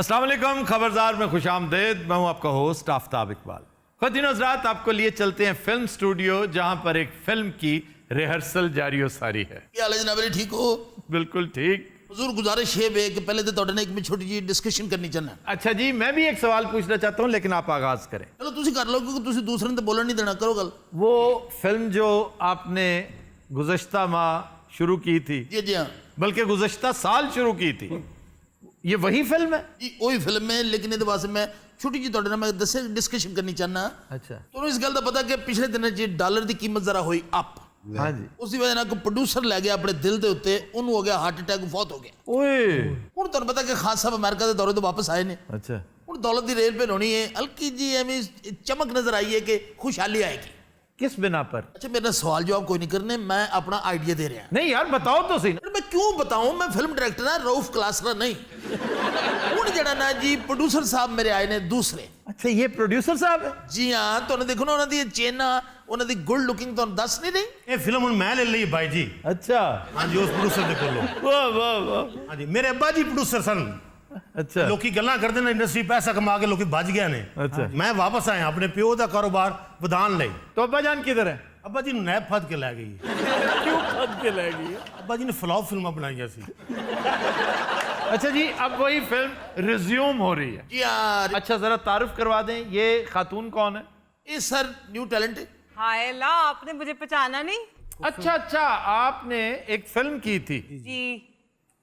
अस्सलाम वालेकुम, खबरदार में खुशामदेद। मैं हूं आपका होस्ट आफ्ताब इकबाल। ख़ुद हज़रात आपको लिए चलते हैं फिल्म स्टूडियो, जहां पर एक फिल्म की रिहर्सल जारी सारी है। क्या हाल है जनाब, ठीक हो? बिल्कुल ठीक। हुजूर गुजारिश है कि पहले तो तोड़ने एक छोटी जी डिस्कशन करनी चाहना। अच्छा जी, मैं भी एक सवाल पूछना चाहता हूं, लेकिन आप आगाज करें। चलो तुसी कर लो, क्योंकि तुसी दूसरे ने तो बोलने नहीं देना। करो गल। वो फिल्म जो आपने गुज़श्ता माह शुरू की थी, जी हाँ, बल्कि गुज़श्ता साल शुरू की थी, ये वही फिल्म है? जी वही फिल्म है, लेकिन ये वास्ते मैं छोटी जी तोड़े मैं दसे डिस्कशन करनी चाहना। अच्छा। तो इस गल का पता कि पिछले दिन जी डॉलर की कीमत जरा हुई अप। हाँ जी। उसी वजह ना को प्रोड्यूसर लै गया अपने दिल के उत्ते, उन्होंने हो गया हार्ट अटैक, फौत हो गया। ओए। हूँ तुम पता कि खास साहब अमेरिका के दौरे तो वापस आए ने। अच्छा। हूँ दौलत की रेल पे होनी है, हल्की जी एवं चमक नजर आई है कि खुशहाली आएगी। किस बिना पर? अच्छा, मेरा सवाल जवाब कोई नहीं करने, मैं अपना आइडिया दे रहा। नहीं यार, बताओ तो सही। मैं क्यों बताऊं, मैं फिल्म डायरेक्टर है, रऊफ क्लासरा नहीं। हूँ जड़ा ना जी प्रोड्यूसर साहब मेरे आए ने दूसरे। अच्छा, ये प्रोड्यूसर साहब है? जी हाँ, तो देखो ना उन्होंने चेना, उन्होंने गुड लुकिंग तो दस नहीं रही। ये फिल्म हुन मैं ले ली भाई जी। अच्छा। हाँ जी, उस प्रोड्यूसर दे कोलो। वाह वाह वाह। हाँ जी, मेरे अब्बा जी प्रोड्यूसर सन। अच्छा। लोकी गल्ला करते ना, इंडस्ट्री पैसा कमा के लोकी भज गया ने। अच्छा। मैं वापस आया अपने प्यो का कारोबार वधान ले। तो अब्बा जान किधर है? अब्बा जी नैब फद के लै गई। क्यों फद के ले गई? अब्बा जी ने फ्लॉप फिल्म बनाई सी। अच्छा जी, अब वही फिल्म रिज्यूम हो रही है। जी हाँ। अच्छा, जरा तारुफ करवा दें, ये खातून कौन है? ये सर न्यू टैलेंट है। हाय ला, आपने मुझे पहचाना नहीं? अच्छा अच्छा, आपने एक फिल्म की थी जी,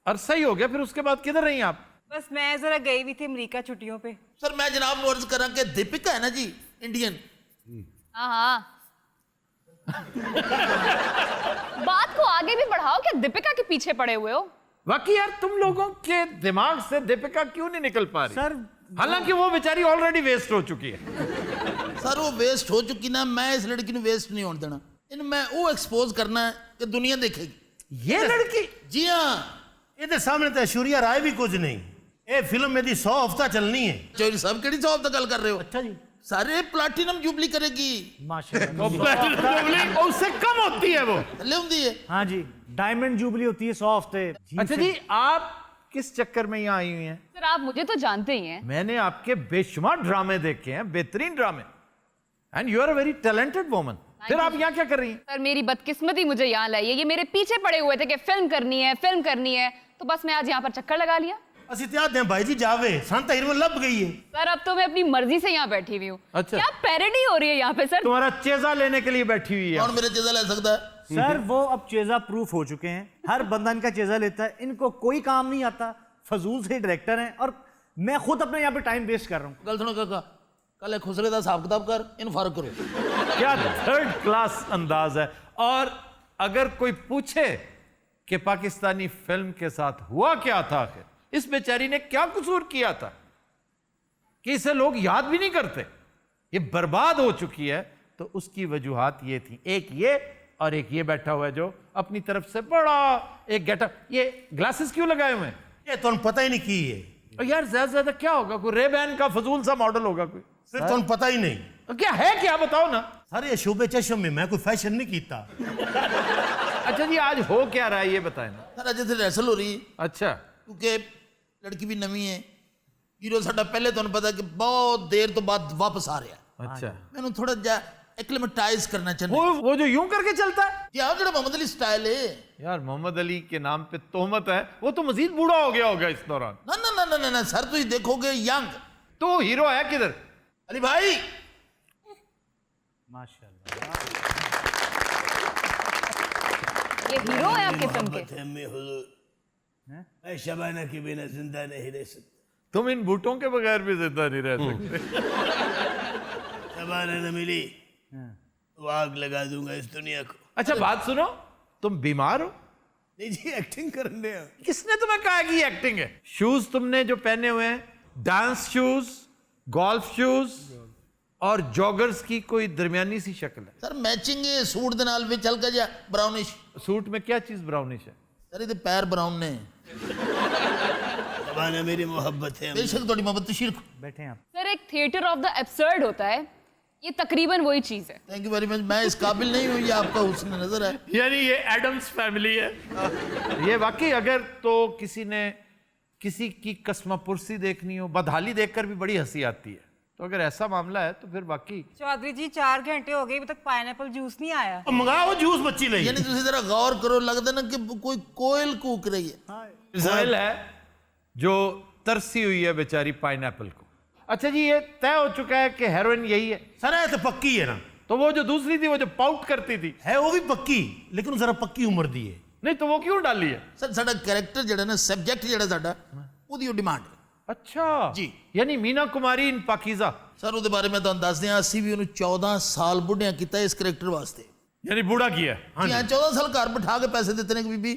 अरसा ही हो गया, फिर उसके बाद किधर रही आप? बस मैं जरा गई हुई थी अमेरिका छुट्टियों पे। सर मैं जनाब अर्ज करा कि दीपिका है ना जी, इंडियन। हाँ हाँ। बात को आगे भी बढ़ाओ, क्या दीपिका के पीछे पड़े हुए हो? वाकई यार, तुम लोगों के दिमाग से दीपिका क्यों नहीं निकल पा रही? सर, हालांकि वो बेचारी ऑलरेडी वेस्ट हो चुकी है। सर वो वेस्ट हो चुकी ना, मैं इस लड़की ने वेस्ट नहीं होने देना। इन मैं वो एक्सपोज करना है कि दुनिया देखेगी। ये लड़की? जी हाँ। ये सामने तो ऐश्वर्या राय भी कुछ नहीं। ये फिल्म मेरी 100 हफ्ता चलनी है। चौधरी साहब केड़ी साहब तक गल कर रहे हो? अच्छा जी। सारे प्लाटिनम जुबली करेगी। माशाल्लाह। उससे कम होती है वो। ले होंदी है। हाँ जी, डायमंड जुबली होती है 100 हफ्ते। अच्छा जी, आप किस चक्कर में यहाँ आई हुई हैं? सर आप मुझे तो जानते ही हैं। मैंने आपके बेशुमार ड्रामे देखे हैं, बेहतरीन ड्रामे, and you are a very talented woman. फिर आप यहाँ क्या कर रही हैं? सर मेरी बदकिस्मती मुझे यहाँ लाई है, ये मेरे पीछे पड़े हुए थे कि फिल्म करनी है, फिल्म करनी है, तो बस मैं आज यहाँ पर चक्कर लगा लिया। असि त्याद हैं भाई जी जावे, संता हीरो लब गई है। सर अब तो मैं अपनी मर्जी से यहाँ बैठी हुई हूँ। अच्छा। क्या पैरोडी हो रही है यहाँ पे सर? तुम्हारा चेजा लेने के लिए बैठी हुई है। कौन मेरे चेजा ले सकता है? सर वो अब चेजा प्रूफ हो चुके हैं, हर बंदा इनका चेजा लेता है, इनको कोई काम नहीं आता, फजूल से डायरेक्टर हैं, और मैं खुद अपने यहाँ पे टाइम वेस्ट कर रहा हूँ। गल सुनो काका, कल एक खुसरे का हिसाब किताब कर, इन फर्क करो। क्या थर्ड क्लास अंदाज है। और अगर कोई पूछे कि पाकिस्तानी फिल्म के साथ हुआ क्या था, आखिर इस बेचारी ने क्या कसूर किया था कि इसे लोग याद भी नहीं करते, ये बर्बाद हो चुकी है, तो उसकी वजूहात ये थी, एक ये और एक ये बैठा हुआ है जो अपनी तरफ से बड़ा एक गेटअप। ये ग्लासेस क्यों लगाए हुए हैं? ये तो पता ही नहीं की है। और यार ज्यादा से ज्यादा क्या होगा, कोई रेबैन का फजूल सा मॉडल होगा कोई? फिर तो पता ही नहीं। तो क्या है, क्या बताओ ना। सारे शोबे चशम में मैं कोई फैशन नहीं कीता। अच्छा जी, आज हो क्या रहा है ये बताएं ना। सर अजय रिहर्सल हो रही है, अच्छा। क्योंकि लड़की भी नवी है। हीरो साडा पहले तो पता कि बहुत देर तो बाद वापस आ रहा है। अच्छा, मैंने थोड़ा जा एक्लेमेटाइज करना चाहता। वो जो यूं करके चलता है क्या जो मोहम्मद अली स्टाइल है। यार, मोहम्मद अली के नाम पे तोहमत है, वो तो मजीद बूढ़ा हो गया होगा इस दौरान। ना ना ना ना ना, ना सर, तुम देखोगे यंग। तो हीरो है किधर? अली भाई माशाल्लाह। ये हीरो है आपके फिल्म के? शबाना के बिना जिंदा नहीं रह सकता। तुम इन बूटों के बगैर भी जिंदा नहीं रह सकते। शबाना न मिली तो आग लगा दूंगा इस दुनिया को। अच्छा बात सुनो, तुम बीमार हो? नहीं जी, एक्टिंग करने हैं। किसने तुम्हें कहा कि एक्टिंग है? शूज तुमने जो पहने हुए हैं, डांस शूज, गोल्फ शूज और जॉगर्स की कोई दरमियानी सी शक्ल है। सर मैचिंग है सूट दे नाल विच हल्का जा ब्राउनिश। सूट में क्या चीज ब्राउनिश है? सर ये पैर ब्राउन ने। शबाना मेरी मोहब्बत है। बेशक थोड़ी मोहब्बत तशरीफ। बैठे हैं आप। सर एक थिएटर ऑफ द एब्सर्ड होता है, ये तकरीबन वही चीज है। Thank you very much. मैं इस काबिल नहीं हूँ, ये आपका हुस्न नजर है। यानी ये एडम्स फैमिली है। ये वाकई अगर तो किसी ने किसी की कसमापुरसी देखनी हो, बदहाली देखकर भी बड़ी हंसी आती है। तो अगर ऐसा मामला है तो फिर बाकी चौधरी जी 4 घंटे हो गए अभी तक पाइनएप्पल जूस नहीं आया। मंगाओ जूस बच्ची ले यानी ਤੁਸੀਂ जरा गौर करो, लगता ना कि कोई कोयल कूक रही है। कोयल है जो तरसी हुई है बेचारी पाइनएप्पल को। अच्छा जी, ये तय हो चुका है कि हेरोइन यही है। सर ये तो पक्की है ना। तो वो जो दूसरी थी, वो जो पाउट करती थी, है वो भी पक्की, लेकिन जरा पक्की उम्र दी है। नहीं तो वो क्यों डाली है? सर साडा कैरेक्टर ਜਿਹੜਾ ਨਾ ਸਬਜੈਕਟ ਜਿਹੜਾ ਸਾਡਾ ਉਹਦੀ ਡਿਮਾਂਡ ਹੈ। अच्छा जी। यानी मीना कुमारी इन पाकीज़ा, ਸਰ ਉਹਦੇ ਬਾਰੇ ਮੈਂ ਤੁਹਾਨੂੰ ਦੱਸ ਦਿਆਂ, ਅਸੀਂ ਵੀ ਉਹਨੂੰ 14 ਸਾਲ ਬੁੱਢਿਆਂ ਕੀਤਾ ਇਸ ਕਰੈਕਟਰ ਵਾਸਤੇ। यानी बूढ़ा किया ਜੀ ਹਾਂ, 14 ਸਾਲ ਘਰ ਬਿਠਾ ਕੇ ਪੈਸੇ ਦਿੱਤੇ ਨੇ ਕਿ ਬੀਬੀ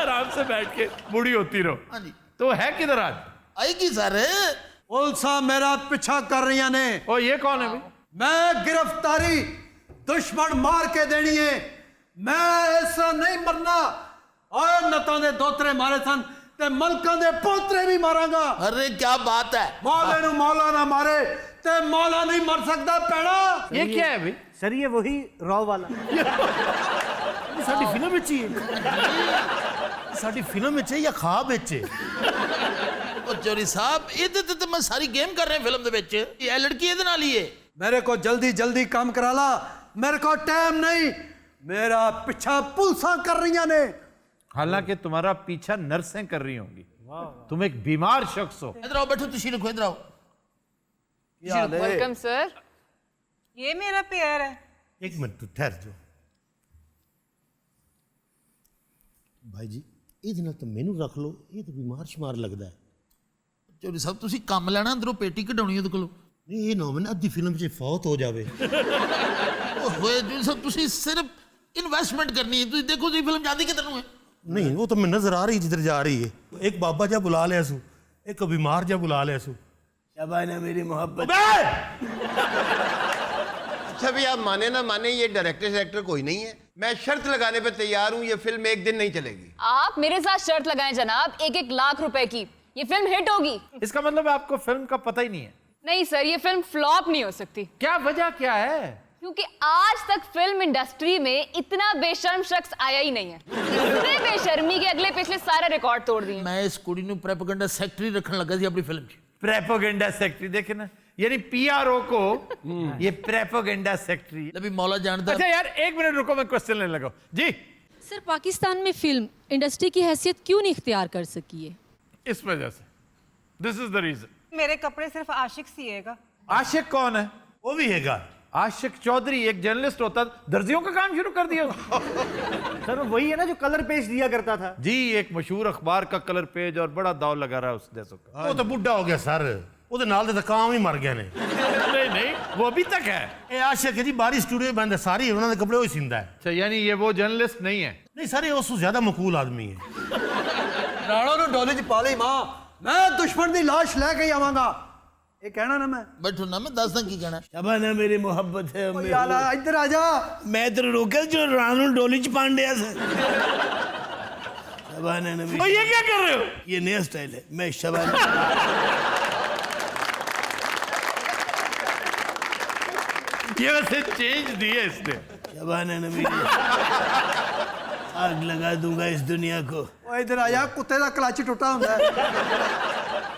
आराम से बैठ के बूढ़ी होती रहो। ਹਾਂਜੀ तो है किधर आज? ਆਏਗੀ ਸਰ। पुलिसा मेरा पीछा कर रही ने। ओ ये कौन है भाई? मैं गिरफ्तारी दुश्मन मार के देनी है। मैं ऐसा नहीं मरना। और नता दे दोतरे मारे सन ते मलका दे पोतरे भी मारांगा। अरे क्या बात है। मौले नु मौला ना मारे ते मौला नहीं मर सकता पैड़ा। ये क्या है भाई? सर ये वही रॉ वाला ਸਾਡੀ ਫਿਲਮ ਵਿੱਚ ਹੀ ਹੈ। ਸਾਡੀ ਫਿਲਮ ਵਿੱਚ ਹੈ ਜਾਂ ਖਾਬ ਵਿੱਚ ਹੈ? ਉਹ ਚੋਰੀ ਸਾਹਿਬ, ਇਹਦੇ ਤੇ ਮੈਂ ਸਾਰੀ ਗੇਮ ਕਰ ਰਿਹਾ ਫਿਲਮ ਦੇ ਵਿੱਚ। ਇਹ ਲੜਕੀ ਇਹਦੇ ਨਾਲ ਹੀ ਹੈ। मेरे को जल्दी जल्दी काम करा ला, मेरे को टाइम नहीं। मेरा पीछा पुलिसा कर रही ने। हालांकि तुम्हारा पीछा नर्सें कर रही होंगी। तुम एक बीमार शख्स हो। इधर आओ, बैठो, तुम रखो, इधर आओ। Welcome sir. ये मेरा पेयर है। एक मिनट तू ठहर जाओ भाई जी, ਇਹਦੇ ਨਾਲ ਤਾਂ ਮੈਨੂੰ ਰੱਖ ਲਓ, ਇਹ ਤਾਂ ਬਿਮਾਰ ਸ਼ਮਾਰ ਲੱਗਦਾ ਹੈ। ਚੋਰੀ ਸਾਹਿਬ, ਤੁਸੀਂ ਕੰਮ ਲੈਣਾ, ਅੰਦਰੋਂ ਪੇਟੀ ਕਢਾਉਣੀ ਉਹਦੇ ਕੋਲੋਂ। ਨਹੀਂ ਇਹ ਨਾ ਹੋਵੇ ਨਾ ਅੱਧੀ ਫਿਲਮ 'ਚ ਫੌਤ ਹੋ ਜਾਵੇ। ਓਏ ਚੋਰੀ ਸਾਹਿਬ, ਤੁਸੀਂ ਸਿਰਫ ਇਨਵੈਸਟਮੈਂਟ ਕਰਨੀ ਹੈ। ਤੁਸੀਂ ਦੇਖੋ ਜੀ ਫਿਲਮ ਜਾਂਦੀ ਕਿੱਧਰ ਨੂੰ ਹੈ। नहीं वो तो मैं नजर आ रही जिधर जा रही है। एक बाबा जा बुला लिया सू, एक बीमार जा बुला लिया सू। शाबाना मेरी मोहब्बत। अच्छा भी आप माने ना माने, ये डायरेक्टर कोई नहीं है। मैं शर्त लगाने पे तैयार हूँ, ये फिल्म एक दिन नहीं चलेगी। आप मेरे साथ शर्त लगाएं जनाब, 1-1 लाख रुपए की। ये फिल्म हिट होगी। इसका मतलब है आपको फिल्म का पता ही नहीं है? नहीं सर, ये फिल्म फ्लॉप नहीं हो सकती। क्या वजह क्या है? क्योंकि आज तक फिल्म इंडस्ट्री में इतना बेशर्म शख्स आया ही नहीं है। इतने बेशर्मी के अगले पिछले सारे रिकॉर्ड तोड़ दिए। मैं इस कुड़ी ਨੂੰ ਪ੍ਰੋਪਗੈਂਡਾ ਸੈਕਟਰੀ ਰੱਖਣ ਲੱਗਾ ਸੀ ਆਪਣੀ ਫਿਲਮ 'ਚ। प्रेपोगेंडा सेक्रेटरी, देखे ना, यानी पीआरओ को ये प्रेपोगेंडा सेक्रेटरी। ਲੈ भी मौला जानता। अच्छा यार, एक मिनट रुको, मैं क्वेश्चन लेने लगा जी। सर, पाकिस्तान में फिल्म इंडस्ट्री की हैसियत क्यों नहीं इख्तियार कर सकी है? इस वजह से, दिस इज द रीजन। मेरे कपड़े सिर्फ आशिक सिएगा। आशिक कौन है? वो भी हैगा आशिक चौधरी एक जर्नलिस्ट होता, दर्जियों का काम शुरू कर दिया। सर वही है ना जो कलर पेज दिया करता था। जी, एक मशहूर अखबार का कलर पेज, और बड़ा दाव लगा रहा है उस देशों का। वो तो बुढ़ा हो गया सर, ਉਹਦੇ ਨਾਲ ਦੇ ਤਾਂ ਕਾਮ ਹੀ ਮਰ ਗਏ ਨੇ। नहीं नहीं, वो अभी तक है। ਇਹ ਆਸ਼ਿਕ ਹੈ ਜੀ, ਬਾਰੀ ਸਟੂਡੀਓ ਬੰਦ ਹੈ, ਸਾਰੀ ਉਹਨਾਂ ਦੇ ਕੱਪੜੇ ਉਹ ਹੀ ਸਿੰਦਾ ਹੈ। अच्छा, यानी ये वो जर्नलिस्ट नहीं है। ਨਹੀਂ ਸਰ, ਇਹ ਉਸ ਤੋਂ ਜ਼ਿਆਦਾ ਮਕੂਲ ਆਦਮੀ ਹੈ। राणा नु डोली च पा ली मां, मैं दुश्मन दी लाश लेके ही आवांगा। ये कहना ना मैं। बैठो ना, मैं ਦੱਸਦਾ ਕੀ ਕਹਿਣਾ। शाबाना मेरी मोहब्बत है। ओ यार इधर आ जा। मैं इधर रोका जो राणा ਨੂੰ ਡੋਲੀ 'ਚ ਪਾਣ ਡਿਆ ਸੀ। शाबाना ने और ये क्या कर रहे हो? ये नया स्टाइल है। मैं शाबाना ये वैसे चेंज दिए इसने। शाबाना ने मेरी आग लगा दूंगा इस दुनिया को। ओ इधर आ जा, कुत्ते दा क्लच टुटा हुंदा है।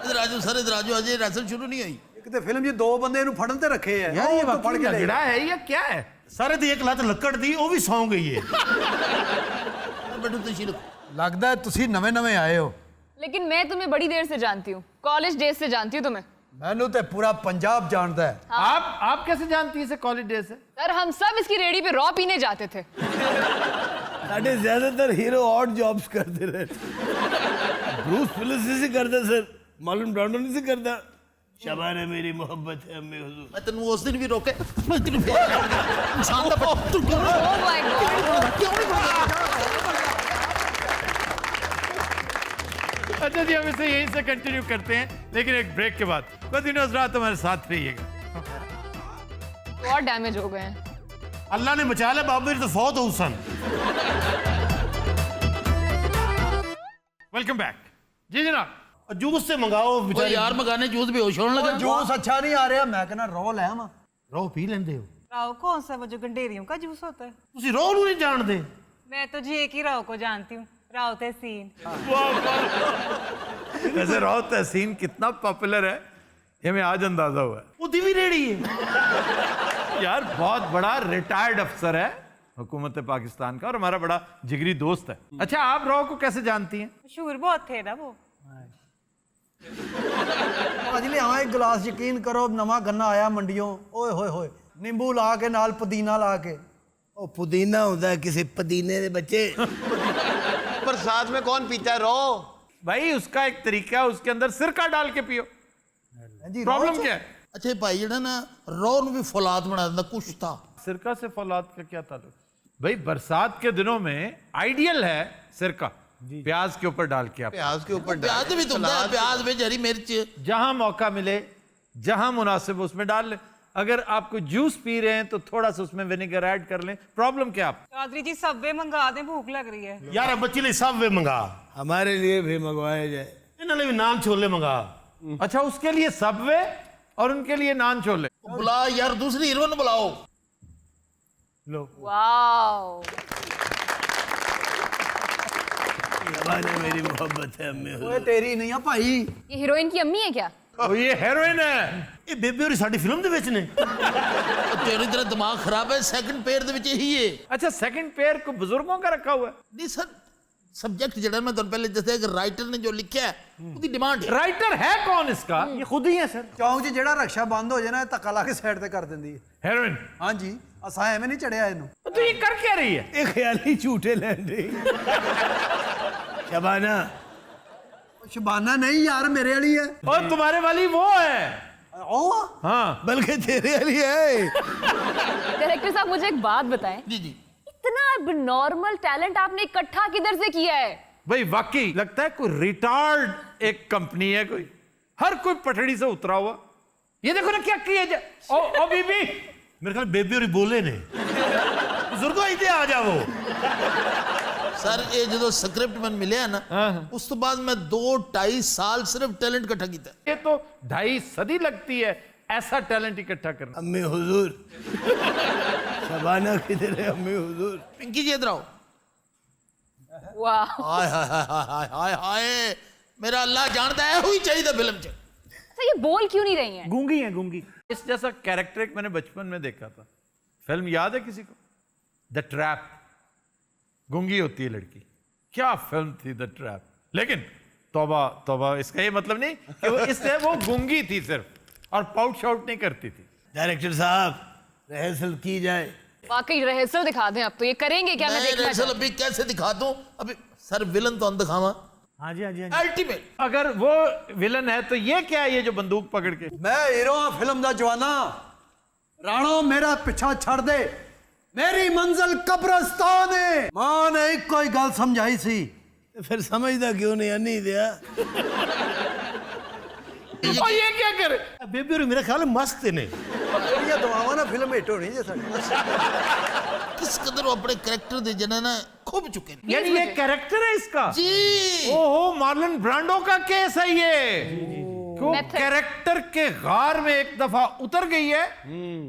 इधर आजो सर, इधर आजो, अजय रैसल शुरू नहीं हुई। एक ते फिल्म जी 2 बंदे इनु फड़न ते रखे है। यार ये ओ तो फड़ के ले। झगड़ा है या क्या है? ਸਾਰੇ ਦੀ ਇੱਕ ਲੱਤ ਲੱਕੜ ਦੀ ਉਹ ਵੀ ਸੌਂ ਗਈ ਹੈ। बैठो, तुम रखो। लगदा है तुसी नवे-नवे आए हो। लेकिन मैं तुम्हें बड़ी देर से जानती हूँ, कॉलेज डेज से जानती हूँ तुम्हें। मैनू ते पूरा पंजाब जानता है। आप कैसे जानती है इसे कॉलेज डे से? सर हम सब इसकी रेडी पे रॉ पीने जाते थे। साढ़े ज्यादातर हीरो ऑड जॉब्स करते रहे। ब्रूस विलिस से करता सर, मार्लन ब्रांडो नहीं से करता। शाबाना मेरी मोहब्बत है अम्मी हुजूर। मैं तेनू उस दिन भी रोके, मैं तेनू इंसान दा तू क्यों Oh my God! क्यों नहीं? अच्छा जी, हम इसे यहीं से कंटिन्यू करते हैं, लेकिन एक ब्रेक के बाद। कंटिन्यूअस रात हमारे साथ रहिएगा। बहुत डैमेज हो गए हैं। ਅੱਲਾ ਨੇ ਬਚਾ ਲਿਆ, ਬਾਬੇ तो फौत हो सन। वेलकम बैक जी जनाब। जूस से मंगाओ ओ बेचारी। यार मगाने जूस बेहोश होने लगा। जूस अच्छा नहीं आ रहा, मैं कहना रॉ ले आवां। ਰੋ ਪੀ ਲੈਂਦੇ ਹੋ राव कौन सा, वो जो गंडेरियों का जूस होता है? ਤੁਸੀਂ ਰੋ ਨੂੰ ਨਹੀਂ ਜਾਣਦੇ। मैं तो जी एक ही राव को जानती हूँ, राव तहसीन। वैसे राव तहसीन कितना पॉपुलर है ये हमें आज अंदाजा हुआ है। ਉਹਦੀ ਵੀ ਰੇੜੀ ਹੈ यार बहुत बड़ा रिटायर्ड अफसर है हुकूमत पाकिस्तान का और हमारा बड़ा जिगरी दोस्त है। अच्छा, आप राव को कैसे जानती हैं? मशहूर बहुत थे ना वो। ਅੱਜ ਲਿਆਵਾਂ ਇੱਕ ਗਲਾਸ ਯਕੀਨ ਕਰੋ ਨਵਾਂ ਗੰਨਾ ਆਇਆ ਮੰਡੀੋਂ ਓਏ ਹੋਏ ਹੋਏ ਨਿੰਬੂ ਲਾ ਕੇ ਨਾਲ ਪੁਦੀਨਾ ਲਾ ਕੇ ਉਹ ਪੁਦੀਨਾ ਹੁੰਦਾ ਕਿਸੇ ਪਦੀਨੇ ਦੇ ਬੱਚੇ बरसात में कौन पीता है रो? भाई उसका एक तरीका है, उसके अंदर सिरका डाल के पियो। प्रॉब्लम क्या है? ਅੱਛਾ ਭਾਈ ਜਿਹੜਾ ਨਾ ਰੋ ਨੂੰ ਵੀ ਫੌਲਾਦ ਬਣਾ ਦਿੰਦਾ ਕੁਛ ਤਾਂ सिरका से फौलाद का क्या ताल्लुक? भाई बरसात के दिनों में आइडियल है सिरका, प्याज के ऊपर डाल के आप प्याज के ऊपर ਪਿਆਜ਼ ਦੇ ਵਿੱਚ ਹੁੰਦਾ ਹੈ ਪਿਆਜ਼ ਵਿੱਚ ਹਰੀ ਮਿਰਚ जहां मौका मिले जहां मुनासिब उसमें डाल लें। अगर आप कोई जूस पी रहे हैं तो थोड़ा सा उसमें विनेगर ऐड कर लें। प्रॉब्लम क्या आप? चौधरी जी सबवे मंगा दें, भूख लग रही है। ਯਾਰ ਬੱਚੀ ਲਈ ਸਭ ਵੇ ਮੰਗਾ हमारे लिए भी मंगवाया जाए। ਇਹਨਾਂ ਲਈ ਵੀ ਨਾਨ ਛੋਲੇ ਮੰਗਾ अच्छा, उसके लिए सबवे और उनके लिए नान छोले। ਬੁਲਾ ਯਾਰ ਦੂਸਰੀ ਹੀਰੋਇਨ ਬੁਲਾਓ वाओ, शबाना मेरी मोहब्बत है अम्मी हुजूर। ਓਏ ਤੇਰੀ ਨਹੀਂ ਆ ਭਾਈ ये हीरोइन की अम्मी है क्या? तो ये हेरोइन है। ਇਹ ਬੇਬੇ ਹੋਰੀ ਸਾਡੀ ਫਿਲਮ ਦੇ ਵਿੱਚ ਨੇ ਤੇਰੀ ਤਰ੍ਹਾਂ ਦਿਮਾਗ ਖਰਾਬ ਹੈ ਸੈਕੰਡ ਪੇਅਰ ਦੇ ਵਿੱਚ ਇਹੀ ਹੈ अच्छा, सेकंड पेयर को बुजुर्गों का रखा हुआ है। ਨਹੀਂ ਸਰ ਸਬਜੈਕਟ ਜਿਹੜਾ ਮੈਂ ਤੁਹਾਨੂੰ ਪਹਿਲੇ ਦੱਸਿਆ ਕਿ ਰਾਈਟਰ ਨੇ ਜੋ ਲਿਖਿਆ ਹੈ, ਉਹਦੀ ਡਿਮਾਂਡ ਹੈ राइटर है कौन इसका? ये खुद ही है सर। ਚੌਂਕ 'ਚ ਜਿਹੜਾ ਰਕਸ਼ਾ ਬੰਦ ਹੋ ਜਾਏ ਨਾ ਧੱਕਾ ਲਾ ਕੇ ਸਾਈਡ ਤੇ ਕਰ ਦਿੰਦੀ ਹੈ हेरोइन। ਹਾਂਜੀ ਅਸਾਂ ਐਵੇਂ ਨਹੀਂ ਚੜਿਆ ਇਹਨੂੰ तो ये कर क्या रही है? ये ख्याली झूठे लैंड शबाना ਸ਼ਬਾਨਾ ਨਹੀਂ ਯਾਰ ਮੇਰੇ ਵਾਲੀ ਹੈ और तुम्हारे वाली वो है। ਉਹ हाँ, बल्कि तेरे वाली है। डायरेक्टर साहब मुझे एक बात बताएं, ਜੀ जी इतना नॉर्मल टैलेंट आपने इकट्ठा किधर से किया है? भाई वाकई लगता है कोई रिटार्ड एक कंपनी है, कोई हर कोई पटड़ी से उतरा हुआ। ये देखो ना क्या किया जाए। ओ बीबी, ਮੇਰੇ ਖਿਆਲ ਬੇਬੇ ਹੋਰੀ ਬੋਲੇ ਨੇ ਬਜ਼ੁਰਗੋ ਇੱਥੇ ਆ ਜਾਵੋ ਸਰ ਇਹ ਜਦੋਂ ਸਕ੍ਰਿਪਟ ਮੈਨੂੰ ਮਿਲਿਆ ਨਾ ਉਸ ਤੋਂ ਬਾਅਦ ਮੈਂ 2-2.5 ਸਾਲ ਸਿਰਫ ਟੈਲੈਂਟ ਇਕੱਠਾ ਕੀਤਾ ये तो 2.5 सदी लगती है ऐसा टैलेंट इकट्ठा करना। अम्मी हुजूर शबाना किधर है अम्मी हुजूर? ਪਿੰਕੀ ਜੀ ਇਧਰ ਆਓ वाह, ਹਾਏ ਹਾਏ ਹਾਏ ਹਾਏ ਹਾਏ ਹਾਏ ਮੇਰਾ ਅੱਲਾ ਜਾਣਦਾ ਹੈ ਇਹੋ ਹੀ ਚਾਹੀਦਾ ਫਿਲਮ 'ਚ अच्छा ये बोल क्यों नहीं रही हैं? गूंगी है गूंगी। इस जैसा कैरेक्टर एक मैंने बचपन में देखा था। फिल्म याद है किसी को? The trap. गूंगी होती है लड़की। क्या फिल्म थी द ट्रैप। लेकिन तौबा तौबा, इसका ये मतलब नहीं कि वो इससे वो गूंगी थी सिर्फ और पाउट शाउट नहीं करती थी। डायरेक्टर साहब रिहर्सल की जाए। वाकई रिहर्सल दिखा दें आप तो। ये करेंगे क्या? मैं मैं देखना रिहर्सल चाहती अभी कैसे दिखा दूं अभी सर विलन तो दिखावा हाँ जी हाँ जी हाँ जी। अल्टीमेट अगर वो विलन है तो ये क्या है, ये जो बंदूक पकड़ के? ਮੈਂ ਹੀਰੋ ਆ ਫਿਲਮ ਦਾ ਜਵਾਨਾ ਰਾਣੋ ਮੇਰਾ ਪਿੱਛਾ ਛੱਡ ਦੇ ਮੇਰੀ ਮੰਜ਼ਿਲ ਕਬਰਸਤਾਨ ਹੈ ਮਾਂ ਨੇ ਇੱਕੋ ਹੀ ਗੱਲ ਸਮਝਾਈ ਸੀ फिर समझदा क्यों नहीं अन्नी दिया? और ये क्या करे? ਬੇਬੇ ਹੋਰੀ ਮੇਰੇ ਖਿਆਲ ਮਸਤ ਨੇ ਜਿਹੜੀਆਂ ਦਵਾਵਾਂ ਨਾਲ ਫਿਲਮ ਹਿੱਟ ਹੋਣੀ ਜੇ ਸਾਡੀ ਕਿਸ ਕਦਰ ਉਹ ਆਪਣੇ ਕੈਰੈਕਟਰ ਦੇ ਜਨਾਂ ਨਾ ਖੁੱਭ ਚੁੱਕੇ ਨੇ यानी ये कैरेक्टर है इसका? ਜੀ ओहो, मार्लन ब्रांडो का केस है ये। वो Method। कैरेक्टर के गार में एक दफा उतर गई है,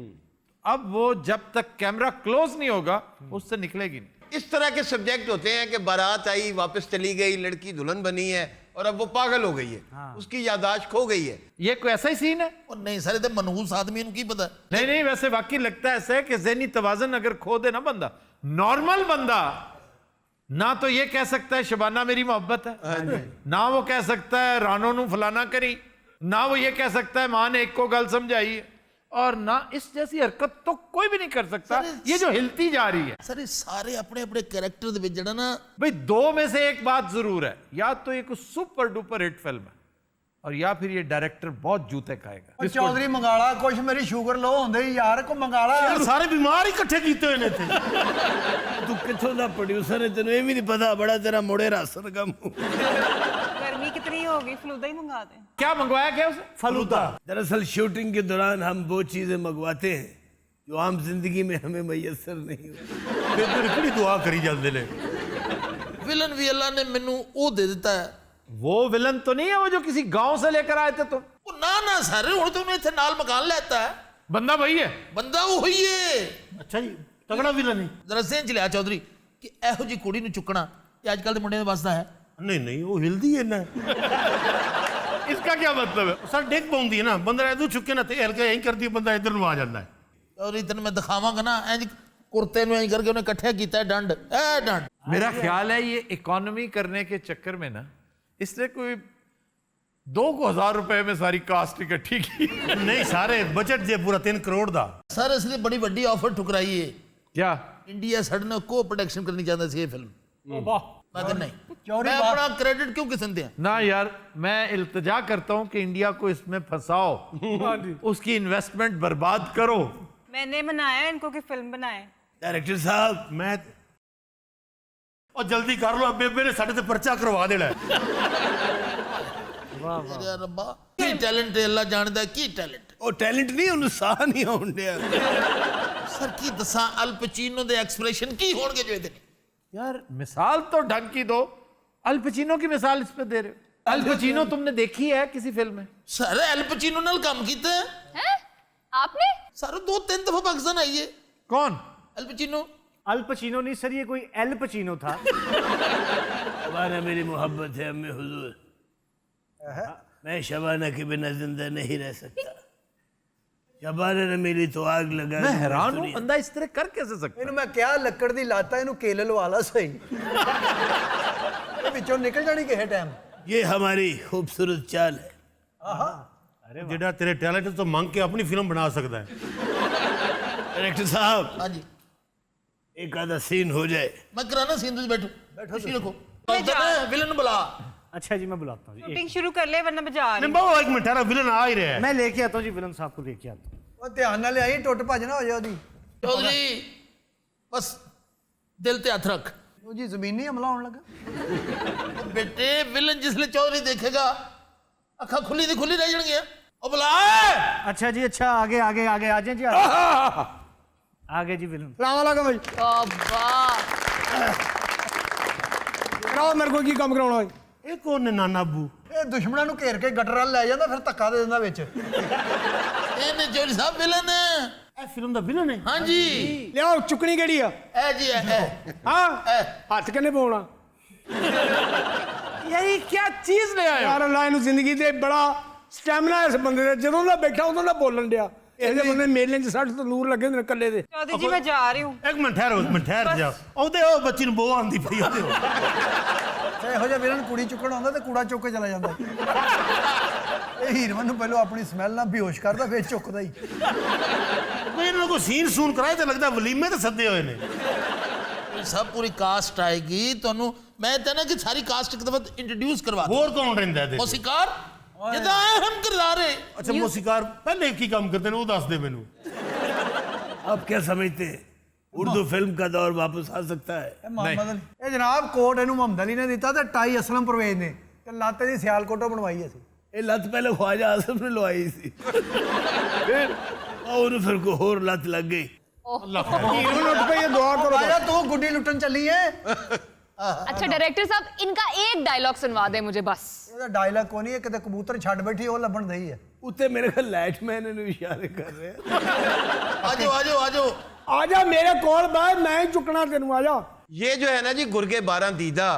अब वो जब तक कैमरा क्लोज नहीं होगा उससे निकलेगी नहीं। इस तरह के सब्जेक्ट होते हैं कि बारात आई, वापस चली गई, लड़की दुल्हन बनी है और अब वो पागल हो गई है, उसकी याददाश्त खो गई है। ये कोई ऐसा ही सीन है? ਉਹ ਨਹੀਂ ਸਾਰੇ ਤੇ मनहूस आदमी ਨੂੰ ਕੀ पता नहीं नहीं, वैसे वाकई लगता है ऐसा है कि ज़हनी तवाज़ुन अगर खो दे ना बंदा, नॉर्मल बंदा ना तो ये कह सकता है शबाना मेरी मोहब्बत है, ना वो कह सकता है रानो नू फलाना करी, ना वो ये कह सकता है मां ने एक को गल समझाई है, और ना इस जैसी हरकत तो कोई भी नहीं कर सकता ये जो हिलती जा रही है। सर ये ਸਾਰੇ ਆਪਣੇ ਆਪਣੇ ਕੈਰੈਕਟਰ ਦੇ ਵਿੱਚ ਜਿਹੜਾ ਨਾ भाई दो में से एक बात जरूर है, या तो ये कुछ सुपर डुपर हिट फिल्म है और या फिर ये डायरेक्टर बहुत जूते खाएगा। ਉਹ ਚੌਧਰੀ ਮੰਗਾਲਾ ਕੁਛ ਮੇਰੀ ਸ਼ੂਗਰ ਲੋ ਹੁੰਦੇ ਹੀ ਯਾਰ ਕੋ ਮੰਗਾਲਾ ਯਾਰ ਸਾਰੇ ਬਿਮਾਰ ਹੀ ਇਕੱਠੇ ਕੀਤੇ ਹੋਏ ਨੇ ਇੱਥੇ तू किथों दा प्रोड्यूसर है तेन ये भी नहीं पता बड़ा तेरा मोड़े रासन का मुंह। गर्मी कितनी होगी, फलूदा ही मंगा दें। क्या मंगवाया क्या उसे? फलूदा। दरअसल शूटिंग के दौरान हम वो चीजें मंगवाते हैं जो आम जिंदगी में हमें मैसर नहीं होती। ਬੇਬੇ ਹੋਰੀ ਕਿਹੜੀ ਦੁਆ ਕਰੀ ਜਾਂਦੇ ਨੇ ਵਿਲਨ ਵੀ ਅੱਲਾ ਨੇ ਮੈਨੂੰ ਉਹ ਦੇ ਦਿੱਤਾ ਹੈ वो विलन तो नहीं है वो जो किसी गांव से लेकर आए थे तुम? ਉਹ ਨਾ ਸਰ ਹੁਣ ਤੇ ਉਹਨੇ ਇੱਥੇ ਨਾਲ ਮਕਾਨ ਲੈਤਾ ਹੈ बंदा वही है। ਬੰਦਾ ਉਹ ਹੀ ਹੈ अच्छा जी तगड़ा विलन है। ਜ਼ਰਾ ਸੇਂਚ ਲਿਆ ਚੌਧਰੀ ਕਿ ਇਹੋ ਜੀ ਕੁੜੀ ਨੂੰ ਚੁੱਕਣਾ ਇਹ ਅੱਜ ਕੱਲ ਦੇ ਮੁੰਡਿਆਂ ਦੇ ਵੱਸ ਦਾ ਹੈ नहीं नहीं वो हिलदी है ना इसका क्या मतलब है? सर डिग पाउंदी है ना बंदा इधर चुके ना ते हल्का यहीं करदी बंदा इधर ਨੂੰ ਆ ਜਾਂਦਾ ਹੈ और इतने में दिखावांगा ना इंज कुर्ते ਨੂੰ ਇੰਜ करके उन्हें इकट्ठा कीता है डंड ए डंड मेरा ख्याल है ये इकोनॉमी करने के चक्कर में ना इसने कोई 2,000 रुपए में सारी कास्ट इकट्ठी की। नहीं सारे बजट जे पूरा 3 करोड़ ਦਾ सर इसलिए बड़ी बड़ी ऑफर ठुकराई है क्या इंडिया साढ़े ने को प्रोडक्शन करनी चाहता सी ये फिल्म मैं कहता नहीं मैं अपना क्रेडिट क्यों किसी ने दिया ना यार मैं इल्तिजा करता हूं कि इंडिया को इसमें फंसाओ उसकी इन्वेस्टमेंट बर्बाद करो। मैंने मनाया इनको कि फिल्म बनाए। डायरेक्टर साहब मैं और जल्दी कर लो बेबे ने साडे ते पर्चा करवा देना है। मेरे रब्बा की टैलेंट है अल्लाह जानदा है की टैलेंट ਉਹ ਟੈਲੈਂਟ ਨਹੀਂ ਉਹਨੂੰ ਸਾਹ ਨਹੀਂ ਆਉਣ ਡਿਆ सर की दसा अल पचीनो दे एक्सप्रेशन की होणगे जो इधर यार मिसाल तो ढंग की दो। अल पचीनो की मिसाल इस पे दे रहे हो। अल पचीनो तुमने देखी है किसी फिल्म में? सर अल पचीनो नाल काम कीता है हैं? आपने? सर 2-3 दफा पाकिस्तान आई है कौन? अल पचीनो अल पचीनो नहीं सर, ये कोई एल पचीनो था। शबाना मेरी मोहब्बत है अम्मे हुजूर, मैं शबाना के बिना जिंदा नहीं रह सकता। शबाना ने मेरी तो आग लगा मैं हैरान हूं बंदा इस तरह कर कैसे सकता है? ਇਹਨੂੰ ਮੈਂ ਕਿਹਾ ਲੱਕੜ ਦੀ ਲਾਤਾ ਇਹਨੂੰ ਕੇਲ ਲਵਾ ਲਾ ਸਹੀ ਇਹ ਵਿੱਚੋਂ ਨਿਕਲ ਜਾਣੀ ਕਿਸੇ ਟਾਈਮ। ये हमारी खूबसूरत चाल है। ਜਿਹੜਾ ਤੇਰੇ ਟੈਲੈਂਟ ਤੋਂ ਮੰਗ ਕੇ ਆਪਣੀ ਫਿਲਮ ਬਣਾ ਸਕਦਾ ਹੈ। डायरेक्टर साहब हाँ जी एक आधा सीन हो जाए। मैं कराना सीन तुझ बैठो बैठो सी रखो विलन बुला अच्छा जी मैं बुलाता हूँ जी। शूटिंग शुरू कर ले वरना बजा नहीं बाबा एक मिनट ठहरा विलन आ ही रहा है। मैं लेके आता हूँ जी, विलन साहब को लेके आता हूँ। ਉਹ ਧਿਆਨ ਨਾਲ ਆਈ ਟੁੱਟ ਭੱਜ ਨਾ ਹੋ ਜਾ ਉਹਦੀ। चौधरी बस दिल ते हथ रख ਉਹ ਜੀ ਜ਼ਮੀਨੀ ਹਮਲਾ ਹੋਣ ਲੱਗਾ। बेटे विलन जिसले चौधरी देखेगा अखा खुली दी खुली रह जाएंगी ओ बुला अच्छा जी अच्छा, आगे आगे आगे आ जाए जी आगे जी विलन। ਸਲਾਮ ਅਲੈਕੁਮ ਭਾਈ। ਕਰਾਓ ਮੇਰੇ ਕੋਲ ਕੀ ਕੰਮ ਕਰਾਉਣਾ ਹੈ? ਇਹ ਕੌਣ ਨੇ ਨਾਨਾ ਅੱਬੂ? ਇਹ ਦੁਸ਼ਮਣਾਂ ਨੂੰ ਘੇਰ ਕੇ ਗਟਰ ਵੱਲ ਲੈ ਜਾਂਦਾ ਫਿਰ ਧੱਕਾ ਦੇ ਦਿੰਦਾ ਵਿੱਚ। ਇਹਨੇ ਚੌਧਰੀ ਸਾਹਿਬ ਵਿਲਨ ਇਹ ਫਿਲਮ ਦਾ ਵਿਲਨ ਹੈ? हाँ जी ਲਿਆਓ ਚੁੱਕਣੀ ਕਿਹੜੀ ਆ? ए जी ए ਹਾਂ ਹੱਥ ਕਿੰਨੇ ਪਾਉਣਾ? यही क्या चीज ले आए हो? ਯਾਰ ਅੱਲਾ ਇਹਨੂੰ ਜ਼ਿੰਦਗੀ ਤੇ ਬੜਾ ਸਟੈਮਿਨਾ ਇਸ ਬੰਦੇ ਦਾ, ਜਦੋਂ ਦਾ ਬੈਠਾ ਉਦੋਂ ਦਾ ਬੋਲਣ ਡਿਆ। ਇਹਦੇ ਬੰਦੇ ਮੇਲੇ 'ਚ 60 ਤੰਦੂਰ ਲੱਗੇ ਹੁੰਦੇ ਨੇ ਇਕੱਲੇ ਦੇ। चौधरी जी मैं जा रही हूँ। ਇੱਕ ਮਿੰਟ ਠਹਿਰੋ, ਇੱਕ ਮਿੰਟ ਠਹਿਰ ਜਾ। ਉਹਦੇ ਉਹ ਬੱਚੀ ਨੂੰ ਬੋ ਆਂਦੀ ਪਈ ਉਹਦੇ। ਤੇ ਇਹੋ ਜਿਹਾ ਵੀਰਾਂ ਨੂੰ ਕੁੜੀ ਚੁੱਕਣ ਆਉਂਦਾ ਤੇ ਕੂੜਾ ਚੁੱਕ ਕੇ ਚਲਾ ਜਾਂਦਾ। ਇਹ ਹੀਰਮਨ ਨੂੰ ਪਹਿਲਾਂ ਆਪਣੀ ਸਮੈਲ ਨਾਲ ਬੇਹੋਸ਼ ਕਰਦਾ ਫਿਰ ਚੁੱਕਦਾ ਹੀ। ਕੋਈ ਇਹਨਾਂ ਨੂੰ ਸੀਨ ਸੂਨ ਕਰਾਏ ਤਾਂ ਲੱਗਦਾ ਵਲੀਮੇ ਤੇ ਸੱਦੇ ਹੋਏ ਨੇ। सब पूरी कास्ट आएगी ਤੁਹਾਨੂੰ मैं कहता ना कि सारी कास्ट एक दफा इंट्रोड्यूस करवा दो ਹੋਰ ਕੌਣ ਰਹਿੰਦਾ ਇਹਦੇ? मौसीकार जिदा हम करवा रहे ਅੱਛਾ ਮੌਸੀਕਾਰ ਪਹਿਲੇ ਕੀ ਕੰਮ ਕਰਦੇ ਨੇ ਉਹ ਦੱਸ ਦੇ ਮੈਨੂੰ। आप क्या समझते हैं उर्दू फिल्म का दौर वापस आ सकता है? ਇਹ ਮੁਹੰਮਦ ਅਲੀ ਇਹ ਜਨਾਬ ਕੋਟ ਇਹਨੂੰ ਮੁਹੰਮਦ ਅਲੀ ਨੇ ਦਿੱਤਾ ਤੇ ਟਾਈ ਅਸਲਮ ਪਰਵੇਜ਼ ਨੇ ਤੇ ਲੱਤ ਦੀ ਸਿਆਲਕੋਟੋਂ ਬਣਵਾਈ ਅਸੀਂ। ये लत पहले ख्वाजा आजम ने लवाई थी फिर और फिर को और लत लग गई। ਹੀਰੋ ਲੁੱਟ ਪਈ ਇਹ ਦੁਆ ਕਰੋ। ਰਾਜਾ ਤੂੰ ਗੁੱਡੀ ਲੁੱਟਣ ਚੱਲੀ ਏ। अच्छा डायरेक्टर साहब इनका एक डायलॉग सुनवा दे मुझे बस। ਇਹਦਾ ਡਾਇਲੌਗ ਕੋਈ ਨਹੀਂ, ਕਿਤੇ ਕਬੂਤਰ ਛੱਡ ਬੈਠੀ ਉਹ ਲੱਭਣ ਦਈ ਹੈ। उत्ते मेरे ख्याल लाइट मैन ने इशारे कर रहे हैं। आ जाओ आ जाओ आ जाओ ਆ ਜਾ ਮੇਰੇ ਕੋਲ ਬੈ ਮੈਂ ਹੀ ਚੁੱਕਣਾ ਤੈਨੂੰ। ਆ ਜਾ। ये जो है ना जी गुर्गे 12 दीदा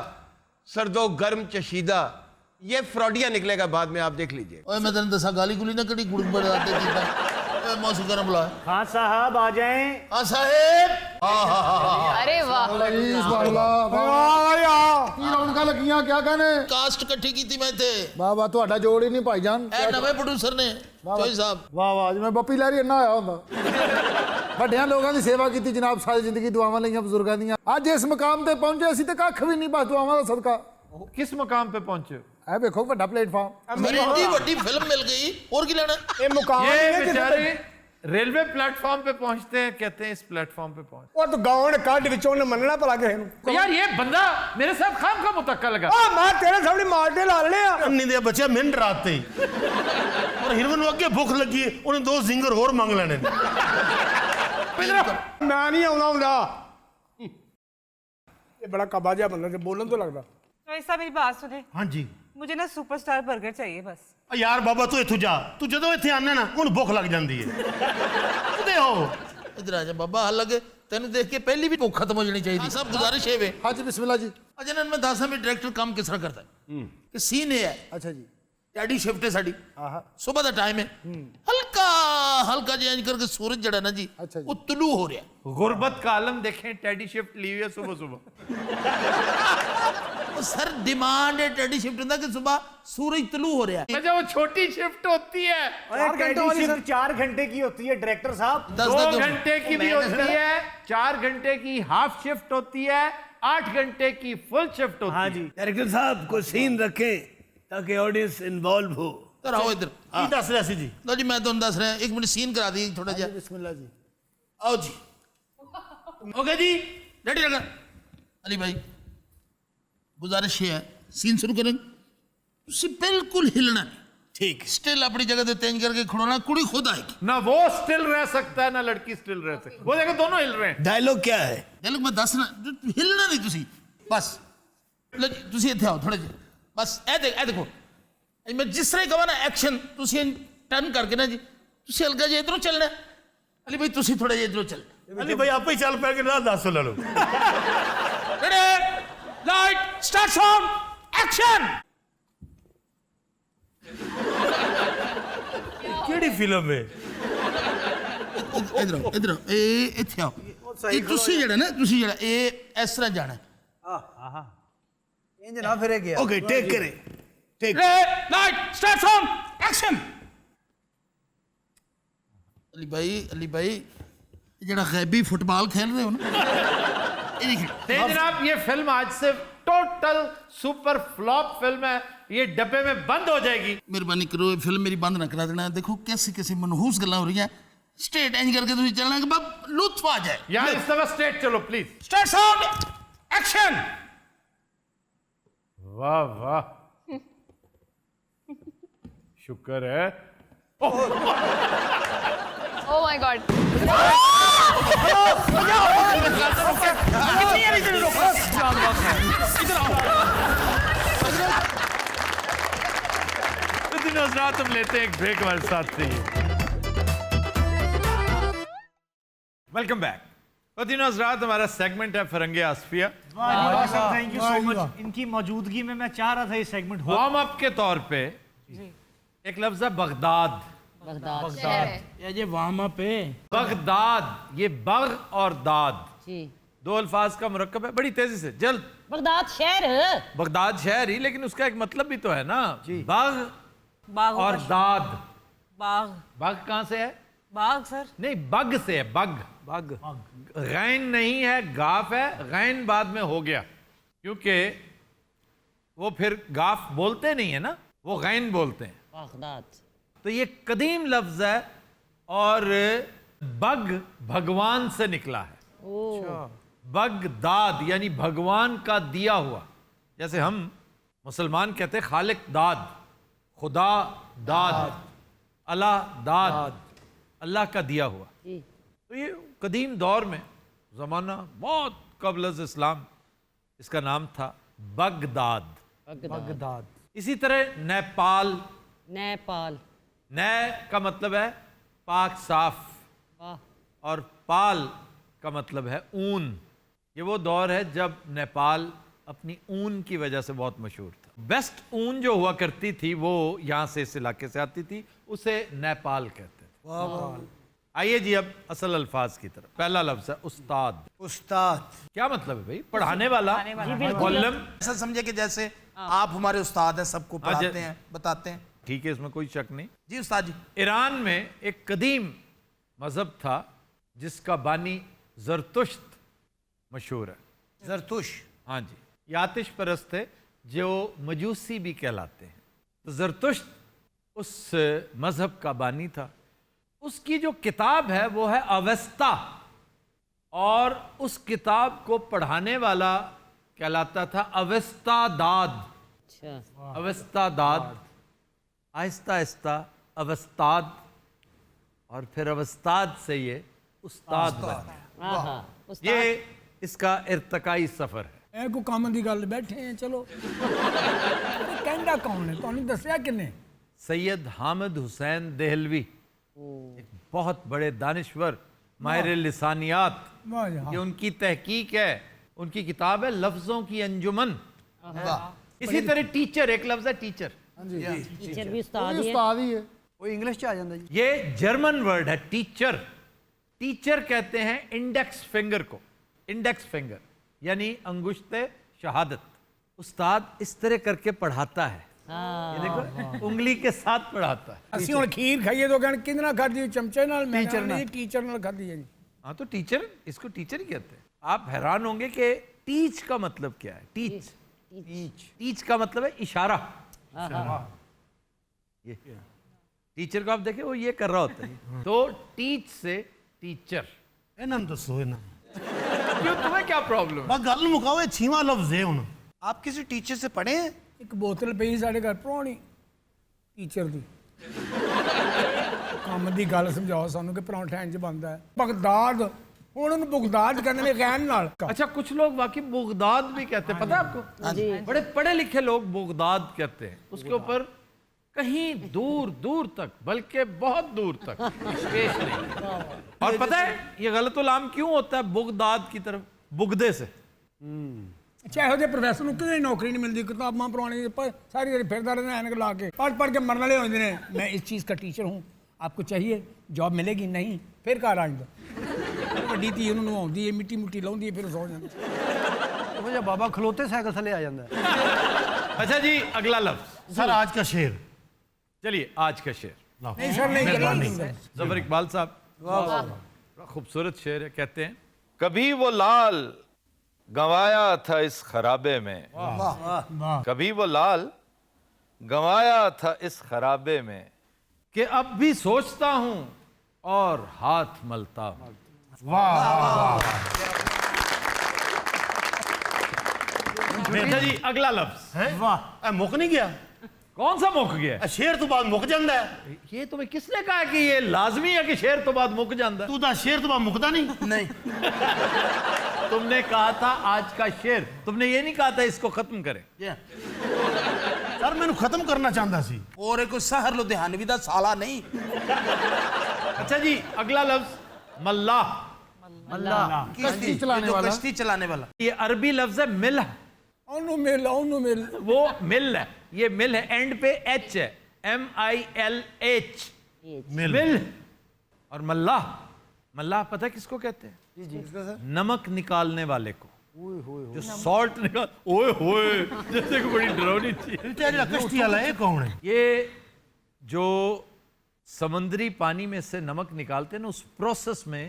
सर्दो गर्म चशीदा ये फ्रॉडिया निकलेगा बाद में आप देख लीजिए। ओए मैं तेरे दसा गाली गुली ना कड़ी गुड़ बढ़ाते दीदा ओए मौसी करम बुला हाँ साहब आ जाएं। हां साहब अरे वाह ਰੌਣਕਾਂ ਲੱਗੀਆਂ ਕਿਆ ਕਹਨੇ। कास्ट इकट्ठी की थी मैं थे ਵਾਹ ਵਾਹ ਤੁਹਾਡਾ ਜੋੜ ਹੀ ਨਹੀਂ ਭਾਈਜਾਨ। ए नवे प्रोड्यूसर ने चौधरी साहब ਵਾਹ ਵਾਹ ਜਿਵੇਂ ਬੱਪੀ ਲਹਿਰੀ ਇੰਨਾ ਹੋਇਆ ਹੁੰਦਾ। ਵੱਡਿਆਂ ਲੋਕਾਂ ਦੀ ਸੇਵਾ ਕੀਤੀ ਜਨਾਬ, ਸਾਰੀ ਜ਼ਿੰਦਗੀ ਦੁਆਵਾਂ ਲਈਆਂ ਬਜ਼ੁਰਗਾਂ ਦੀਆਂ। ਅੱਜ ਇਸ ਮੁਕਾਮ ਤੇ ਪਹੁੰਚੇ ਅਸੀਂ ਤੇ ਕੱਖ ਵੀ ਨਹੀਂ, ਬਸ ਦੁਆਵਾਂ ਦਾ ਸਦਕਾ। किस मुकाम पे पहुंचे? ਇਹ ਵੇਖੋ ਵੱਡਾ ਪਲੇਟਫਾਰਮ। मेरी इतनी बड़ी फिल्म मिल गई और की लेना ਇਹ ਮੁਕਾਮ ये ਨਹੀਂ ਹੈ बेचारे ਕਿਤੇ। रेलवे प्लेटफॉर्म पे पहुंचते हैं, कहते हैं इस प्लेटफॉर्म पे पहुंच। ਉਹ ਤੂੰ ਗਾਉਣ ਕੱਢ ਵਿੱਚੋਂ ਨੇ ਮੰਨਣਾ ਭਲਾ ਕਿਸੇ ਨੂੰ। यार ये बंदा मेरे साथ खाम का मुतक्का लगा। ਆ ਮੈਂ ਤੇਰੇ ਸਾਹਮਣੇ ਮਾਰਟੇ ਲਾ ਲੈਣੇ ਆ। ਅੰਨੀ ਦੇ ਬੱਚੇ ਮਿੰਟ ਰਾਤ ਤੇ ਔਰ ਹੀਰੋ ਨੂੰ ਅੱਗੇ ਭੁੱਖ ਲੱਗੀ ਹੈ, ਉਹਨੇ 2 ਜ਼ਿੰਗਰ ਹੋਰ ਮੰਗ ਲੈਣੇ ਨੇ। ਮੈਂ ਨਹੀਂ ਆਉਂਦਾ ਹੁੰਦਾ। ਇਹ ਬੜਾ ਕਬਾ ਜਿਹਾ ਬੰਦਾ ਤੇ ਬੋਲਣ ਤੋਂ ਲੱਗਦਾ। चौधरी साहब मेरी बात सुने, ਹਾਂਜੀ मुझे ना सुपरस्टार बर्गर चाहिए बस। ਆ ਯਾਰ ਬਾਬਾ ਤੂੰ ਇੱਥੋਂ ਜਾ, ਤੂੰ ਜਦੋਂ ਇੱਥੇ ਆਨਾ ਨਾ ਉਹਨੂੰ ਭੁੱਖ ਲੱਗ ਜਾਂਦੀ ਹੈ। ਉਹਦੇ ਹੋ इधर आ जा बाबा हल लगे तेन देख के पहली भी भूख खत्म हो जानी चाहिए। सब गुजारिश है वे। हाँ जी बिस्मिल्लाह जी। अच्छा मैं दसा भी डायरेक्टर काम किस तरह करता है कि सीन ये है, अच्छा जी। टैडी शिफ्ट है साड़ी, सुबह का टाइम है, हल्का हल्का चेंज करके सूरज जड़ा ना जी अच्छा जी। वो तुलू हो रहा है। गुर्बत का आलम देखें, टैडी शिफ्ट ली हुई है सुबह सुबह। सर डिमांड है टैडी शिफ्ट का कि सुबह सूरज तुलू हो रहा है। अच्छा वो छोटी शिफ्ट होती है, 4 घंटे की होती है डायरेक्टर साहब। 2 घंटे की भी होती है, 4 घंटे की हाफ शिफ्ट होती है, 8 घंटे की फुल शिफ्ट होती है। हाँ जी। डायरेक्टर साहब को सीन रखें ताकि ऑडियंस इन्वॉल्व हो। तो आओ इधर। की दस रहा सी जी। लो जी मैं तुम दस रहा एक मिनट सीन करा दी थोड़ा जा। बिस्मिल्लाह जी। आओ जी। ओके जी रेडी लगा। अली भाई गुजारिश है सीन शुरू करें, तुसी बिल्कुल हिलना नहीं, ठीक स्टिल अपनी जगह से चेंज करके खड़ोना, कुड़ी खुद आएगी। ना वो स्टिल रह सकता है ना लड़की स्टिल रह सकती है। वो देखो दोनों हिल रहे हैं। डायलॉग क्या है? डायलॉग मैं दस ना, हिलना नहीं तुसी बस। लो जी तुसी इत्थे आओ थोड़े जी बस। ए देखो मैं जिस तरह कहा ना एक्शन तुसी टर्न करके ना जी तुसी हल्का जी इधरों चलना। अली भाई तुसी थोड़ा जी इधरों चलना। अली भाई आप ही चल पे ना 10 लो। Ready light start sound action. केड़ी फिल्म है? इधर ए इत्थे आओ। ये तुसी जड़ा ना तुसी जड़ा ए इस तरह जाना। इंज ना फिरे गया। ओके टेक करे take. Light start sound action. Ali भाई जड़ा गैबी फुटबॉल खेल रहे हो ना ये देखिए। जनाब ये फिल्म आज से टोटल सुपर फ्लॉप फिल्म है, ये डब्बे में बंद हो जाएगी। मेहरबानी करो ये फिल्म मेरी बंद ना करा देना। देखो कैसी कैसी मनहूस गल्लां हो रही हैं, स्ट्रेट एंज करके तुझे चलना कि बाप लुत्फ आ जाए। यार इस दफा स्ट्रेट चलो प्लीज। Start sound action. वाह वाह शुक्र है। Oh my God. तुम लेते हैं एक ब्रेक हमारे साथ से। Welcome back. हजरात हमारा सेगमेंट है Farhange Asafiya. Thank you so much. इनकी मौजूदगी में मैं चाह रहा था ये सेगमेंट हो। वार्म अप के तौर पे एक लफ्ज है बगदाद। ये वार्म अप है। बगदाद ये बग और दाद दो अल्फाज का मुरक्कब है। बड़ी तेजी से जल्द। बगदाद शहर। बगदाद शहर ही, लेकिन उसका एक मतलब भी तो है ना। बग बाग और दाद। बाग बग कहां से है? बाग सर नहीं बग से है। बग बग गैन नहीं है, गाफ है। गैन बाद में हो गया क्योंकि वो फिर गाफ बोलते नहीं है ना, वो गैन बोलते हैं। बगदाद तो ये कदीम लफ्ज है और बग भगवान से निकला है। बगदाद यानी भगवान का दिया हुआ। जैसे हम मुसलमान कहते हैं खालिक दाद, खुदा दाद, अल्लाह दाद, अल्लाह का दिया हुआ। तो ये कदीम दौर में ज़माना बहुत कबल इस्लाम इसका नाम था बगदाद। बगदाद। इसी तरह नेपाल। नेपाल। नए का मतलब है पाक साफ और पाल का मतलब है ऊन। ये वो दौर है जब नेपाल अपनी ऊन की वजह से बहुत मशहूर था। बेस्ट ऊन जो हुआ करती थी वो यहाँ से इस इलाके से आती थी, उसे नेपाल कहते थे। आइए जी अब असल अल्फाज की तरफ। पहला लफ्ज है उस्ताद। उस्ताद क्या मतलब है भाई? पढ़ाने वाला। मुअल्लिम। ऐसा समझे कि जैसे आप हमारे उस्ताद हैं, सबको पढ़ाते हैं, बताते हैं। ठीक है, इसमें कोई शक नहीं। जी उस्ताद जी। ईरान में एक कदीम मजहब था जिसका बानी जरतुश्त मशहूर है। जरतुश। हाँ जी, ये आतिश परस्त थे जो मजूसी भी कहलाते हैं। तो जरतुश्त उस मजहब का बानी था। उसकी जो किताब है वो है अवेस्ता, और उस किताब को पढ़ाने वाला कहलाता था अवेस्ता दाद। अवेस्ता दाद, आहिस्ता आहिस्ता अवस्ताद, और फिर अवस्ताद से ये उस्ताद बन गया। ये इसका इर्तकाई सफर है। को काम की गल बैठे हैं, चलो कहना कौन है? तुहानू दस्या किन्ने? सैयद हामिद हुसैन देहलवी, एक बहुत बड़े दानिश्वर माहिर लिसानियात, वाह जी, हाँ। ये उनकी तहकीक है, उनकी किताब है लफ्जों की अंजुमन। इसी तरह टीचर, एक लफ्ज है टीचर, टीचर भी उस्ताद ही है। उस्ताद ही है वो इंग्लिश च आ जाता जी। ये जर्मन वर्ड है टीचर। टीचर कहते हैं इंडेक्स फिंगर को, इंडेक्स फिंगर यानी अंगुश्ते शहादत। उस्ताद इस तरह करके पढ़ाता है, ये देखो उंगली के साथ पढ़ाता है। ਅਸੀਂ ਹੁਣ ਖੀਰ ਖਾਈਏ ਤਾਂ ਕਹਿਣ ਕਿਹਦੇ ਨਾਲ ਖਾਧੀ ਚਮਚੇ ਨਾਲ ਟੀਚਰ ਨਾਲ ਖਾਧੀ ਹੈ ਜੀ। हाँ तो टीचर, इसको टीचर ही कहते हैं। आप हैरान होंगे कि टीच का मतलब क्या है। टीच, टीच का मतलब है इशारा। ये टीचर को आप देखें वो ये कर रहा होता है, तो टीच से टीचर। ਇਹਨਾਂ ਨੂੰ ਦੱਸੋ ਇਹਨਾਂ क्यों, तुम्हें क्या प्रॉब्लम है? ਬਸ ਗੱਲ ਮੁਕਾਓ ਇਹ ਛੀਵਾਂ ਲਫ਼ਜ਼ ਹੈ ਹੁਣ आप किसी टीचर से पढ़े हैं ਇੱਕ ਬੋਤਲ ਪਈ ਸਾਡੇ ਘਰ ਪੁਰਾਣੀ ਟੀਚਰ ਦੀ। ਕੰਮ ਦੀ ਗੱਲ ਸਮਝਾਓ ਸਾਨੂੰ ਕਿ ਪਰੌਂਠਾ ਇੰਜ ਬਣਦਾ ਹੈ। ਬਗਦਾਦ, ਹੁਣ ਉਹਨੂੰ ਬਗਦਾਦ ਕਹਿੰਦੇ ਨੇ ਗੈਨ ਨਾਲ। अच्छा कुछ लोग वाकई बुगदाद भी कहते हैं, पता है आपको? बड़े पढ़े लिखे लोग बुगदाद कहते हैं। उसके ऊपर कहीं दूर दूर तक, बल्कि बहुत दूर तक पेश नहीं। और पता है ये गलतुल-आम क्यों होता है बुगदाद की तरफ? बुगदे से। ਅੱਛਾ ਇਹੋ ਜਿਹੇ ਪ੍ਰੋਫੈਸਰ ਨੂੰ ਕਿਤੇ ਨੌਕਰੀ ਨਹੀਂ ਮਿਲਦੀ, ਕਿਤਾਬਾਂ ਪੁਰਾਣੀ ਪਰ ਸਾਰੀ ਦਿਹਾੜੀ ਫਿਰਦਾ ਰਹਿੰਦਾ ਐਨਕ ਲਾ ਕੇ, ਪੜ੍ਹ ਕੇ ਮਰਨ ਵਾਲੇ ਹੋ ਜਾਂਦੇ ਨੇ। मैं इस चीज़ का टीचर हूँ, आपको चाहिए जॉब मिलेगी? नहीं, फिर घर आ ਜਾਂਦਾ। ਵੱਡੀ ਧੀ ਉਹਨੂੰ ਨਵਾਉਂਦੀ ਹੈ, ਮਿੱਟੀ ਮੁੱਟੀ ਲਾਉਂਦੀ ਹੈ, ਫਿਰ ਸੌ ਜਾਂਦਾ। वो जो बाबा खलोते साइकिल थले आ जाता है। अच्छा जी अगला लफ्ज। सर आज का शेर चलिए आज का शेर। नहीं सर नहीं करना। जफर इकबाल साहब, बड़ा खूबसूरत शेर है। कहते हैं कभी वो लाल गंवाया था इस खराबे में, कभी वो लाल गंवाया था इस खराबे में कि अब भी सोचता हूं और हाथ मलता हूं। बेटा जी अगला लफ्ज। वाह मुक नहीं गया कौन सा मुक गया? शेर तो बाद मुक जाता है ये तुम्हें किसने कहा कि ये लाजमी है कि शेर तो बाद मुक जाता है? तू तो शेर तो बाद मुकता नहीं नहीं तुमने कहा था आज का शेर, तुमने ये नहीं कहा था इसको खत्म करें। सर मैंने खत्म करना चाहता सी और एक सहर लुधियानवी दा साला नहीं। अच्छा जी अगला लफ्ज मल्लाह। कश्ती चलाने वाला। कश्ती चलाने वाला। ये अरबी लफ्ज है मिल्ह। ਉਹਨੂੰ ਮਿਲ वो मिल है, ये मिल है, एंड पे एच है, MILH, मिल। और मल्लाह, मल्लाह पता है किसको कहते हैं? नमक निकालने वाले को, जो सॉल्ट निकाल। ओए होए जैसे कि बड़ी डरावनी चीज। कश्ती वाला ये कौन है? ये जो समुद्री पानी में से नमक निकालते हैं ना, उस प्रोसेस में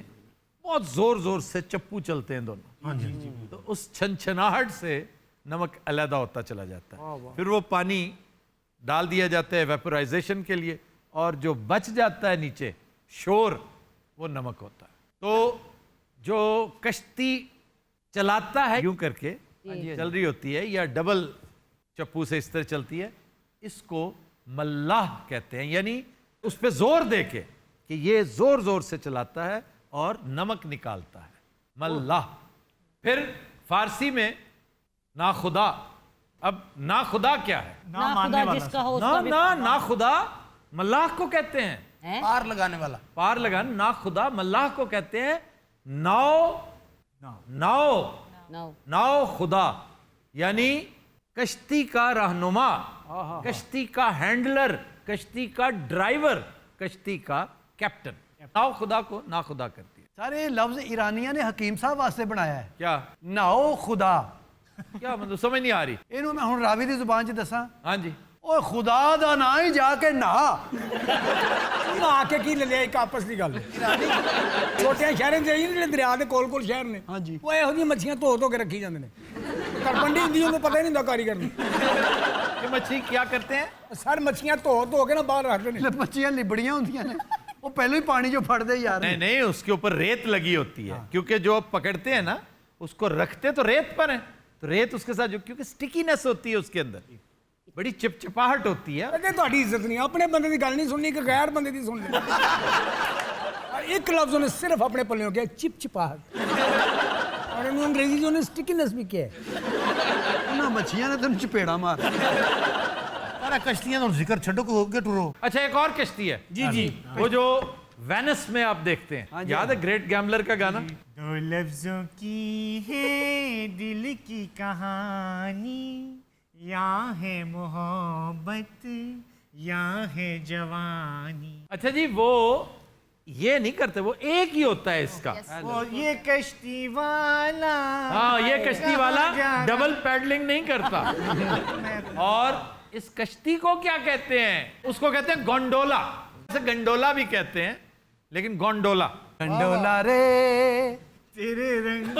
बहुत जोर जोर से चप्पू चलते हैं दोनों। तो उस छनछनाहट से नमक अलहदा होता चला जाता है। फिर वो पानी डाल दिया जाता है वेपोराइजेशन के लिए, और जो बच जाता है नीचे शोर, वो नमक होता है। तो जो कश्ती चलाता है यूं करके चल रही होती है, या डबल चप्पू से इस तरह चलती है, इसको मल्लाह कहते हैं। यानी उस पर जोर दे के कि ये जोर जोर से चलाता है और नमक निकालता है, मल्लाह। फिर फारसी में ना खुदा। अब ना खुदा क्या है? ना खुदा जिसका हो ना उसका भी ना ना खुदा मल्लाह को कहते हैं। पार लगाने वाला। पार लगाना, ना खुदा मल्लाह को कहते हैं। नाव, नाव, नाव खुदा यानी कश्ती का रहनुमा, कश्ती का हैंडलर, कश्ती का ड्राइवर, कश्ती का कैप्टन। नाव खुदा को ना खुदा करती है। सारे लफ्ज ईरानिया ने हकीम साहब वास्ते बनाया है। क्या नाओ खुदा क्या मतलब समझ नहीं आ रही? इनू मैं हुण रावी दी जुबान च दसा। हाँ जी। ओ खुदा दा ना ही जाके नहा ਨਹਾ ਕੇ ਕੀ ਲੈ ਲਿਆ? ਇੱਕ ਆਪਸ ਦੀ ਗੱਲ ਛੋਟੇ ਸ਼ਹਿਰਾਂ ਦੇ ਜਿਹੜੇ ਦਰਿਆ ਦੇ ਕੋਲ ਕੋਲ ਸ਼ਹਿਰ ਨੇ, ਹਾਂਜੀ। ਉਹ ਇਹੋ ਜਿਹੀਆਂ ਮੱਛੀਆਂ ਧੋ ਧੋ ਕੇ ਰੱਖੀ ਜਾਂਦੇ ਨੇ। ਤਰਪੰਡੀ ਹੁੰਦੀ ਉਹਨੂੰ ਪਤਾ ਹੀ ਨਹੀਂ ਹੁੰਦਾ ਕਾਰੀਗਰ ਨੂੰ। ये मछली क्या करते हैं? ਸਰ ਮੱਛੀਆਂ ਧੋ ਧੋ ਕੇ ਨਾ ਬਾਹਰ ਰੱਖਦੇ ਨੇ। मच्छियां लिबड़ियां होंदियां ने, वो पहले ही पानी जो फड़ दे यार। नहीं नहीं, उसके ऊपर रेत लगी होती है, क्योंकि जो पकड़ते हैं ना उसको रखते तो रेत पर है, तो रेत उसके साथ जो, क्योंकि स्टिकीनेस होती है उसके अंदर, बड़ी चिपचिपाहट होती है। ਅੱਗੇ ਤੁਹਾਡੀ ਇੱਜ਼ਤ ਨਹੀਂ, ਆਪਣੇ ਬੰਦੇ ਦੀ ਗੱਲ ਨਹੀਂ ਸੁਣਨੀ ਕਿ ਗੈਰ ਬੰਦੇ ਦੀ ਸੁਣ ਲਈ। ਇੱਕ ਲਫ਼ਜ਼ ਉਹਨੇ ਸਿਰਫ ਆਪਣੇ ਪੱਲਿਓਂ ਕਿਹਾ, ਚਿਪਚਿਪਾਹਟ। और इन्होंने अंग्रेजी जो स्टिकीनेस भी किया है। ना मच्छियां ने तेन चपेड़ा मार। सारा कश्तियां तो जिक्र छड्डो को होके टुरो। अच्छा एक और कश्ती है जी जी, वो जो वेनिस में आप देखते हैं, याद है ग्रेट गैम्बलर का गाना? दो लफ्जों की है दिल की कहानी, यहाँ है मोहब्बत यहाँ है जवानी। अच्छा जी, वो ये नहीं करते, वो एक ही होता है इसका। वो ये कश्ती वाला, हाँ, ये कश्ती वाला डबल पैडलिंग नहीं करता। और इस कश्ती को क्या कहते हैं? उसको कहते हैं गोंडोला। जैसे गंडोला भी कहते हैं, लेकिन गोंडोला। गंडोला रे तेरे रंग।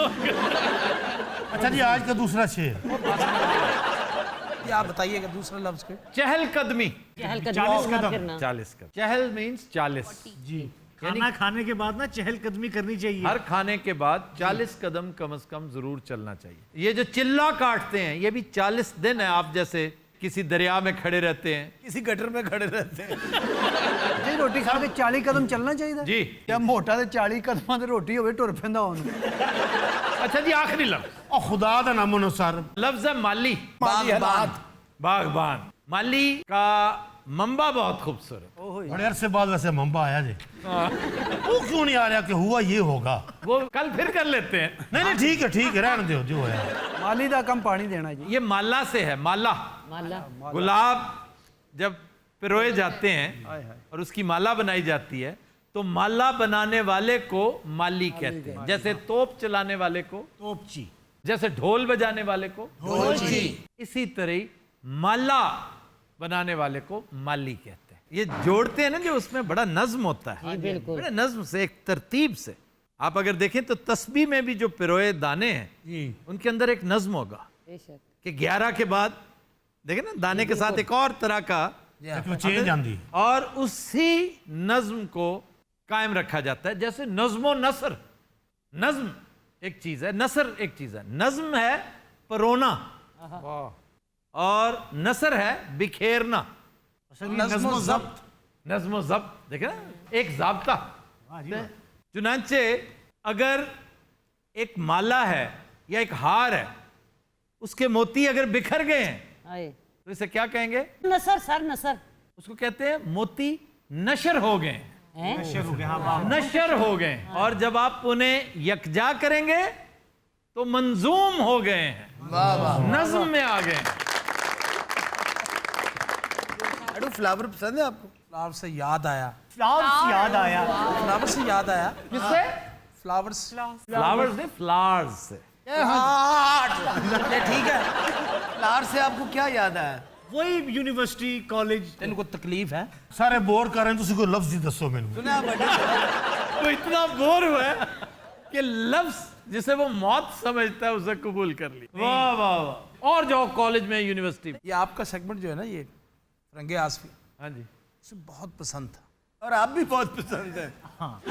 अच्छा जी, आज का दूसरा शेर आप बताइएगा दूसरा लफ्ज के। चहलकदमी। 40 कदम। 40 कदम। चहल मीन्स 40 जी। खाना खाने के बाद ना चहलकदमी करनी चाहिए। हर खाने के बाद 40 कदम कम से कम जरूर चलना चाहिए। ये जो चिल्ला काटते हैं, ये भी 40 दिन है। आप जैसे किसी दरिया में खड़े रहते हैं, किसी गटर में खड़े रहते हैं। जी रोटी खा के 40 कदम चलना चाहिए जी। क्या मोटा ते 40 कदमां ते रोटी होवे टुर पैंदा हुन। अच्छा जी, आखिरी लफ्ज। और खुदा दा नामो नुसार लफ्ज है माली। बागबान। बागबान। माली का मंबा बहुत खूबसूरत। बड़े अरसे बाद वैसे मंबा आया जी। वो क्यों नहीं आ रहा कि हुआ ये होगा? वो कल फिर कर लेते हैं। नहीं ठीक है रहने दो जो है। माली दा कम पानी देना जी। ये माला से है। माला, माला गुलाब जब पिरोए जाते हैं और उसकी माला बनाई जाती है, तो माला बनाने वाले को माली कहते हैं। जैसे तोप चलाने वाले को तोपची, जैसे ढोल बजाने वाले को ढोलची। इसी तरह माला बनाने वाले को माली कहते हैं। ये जोड़ते हैं ना, जो उसमें बड़ा नज्म होता है, बिल्कुल। बड़े नज्म से, एक तरतीब से। आप अगर देखें तो तस्बीह में भी जो पिरोए दाने हैं, उनके अंदर एक नज्म होगा बेशक। कि 11 के बाद देखें ना, दाने के साथ एक और तरह का चेंज आंदी, और उसी नज्म को कायम रखा जाता है। जैसे नज्मो नसर, नज्म एक चीज है, नसर एक चीज है। नज्म है परोना और नसर है बिखेरना। नज़्मो ज़ब्त। नज्मो ज़ब्त, देखे ना, एक ज़ाब्ता। चुनांचे अगर एक माला है या एक हार है, उसके मोती अगर बिखर गए हैं, आए तो इसे क्या कहेंगे? नसर सर नसर। उसको कहते हैं मोती नशर हो गए, हैं? नशर हो गए। और जब आप उन्हें यकजा करेंगे तो मंजूम हो गए हैं, नज्म में आ गए। अरे फ्लावर पसंद है आपको? फ्लावर से याद आया। फ्लावर्स याद आया। फ्लावर से याद आया। किससे? फ्लावर्स। फ्लावर्स से, फ्लावर्स से। ये ठीक है। फ्लावर से आपको क्या याद आया? वही यूनिवर्सिटी कॉलेज। इनको तकलीफ है, सारे बोर कर रहे हैं, तुसी कोई लफ्ज ही दसो मैनू। सुना बड़े वो इतना बोर हुआ है कि लफ्ज जिसे वो मौत समझता है उसे कबूल कर ली। वाह वाह वाह। और जाओ कॉलेज में, यूनिवर्सिटी में। ये आपका सेगमेंट जो है ना, ये रंगे आसफी, हाँ जी, उसे बहुत पसंद था। और आप भी बहुत पसंद है। हाँ।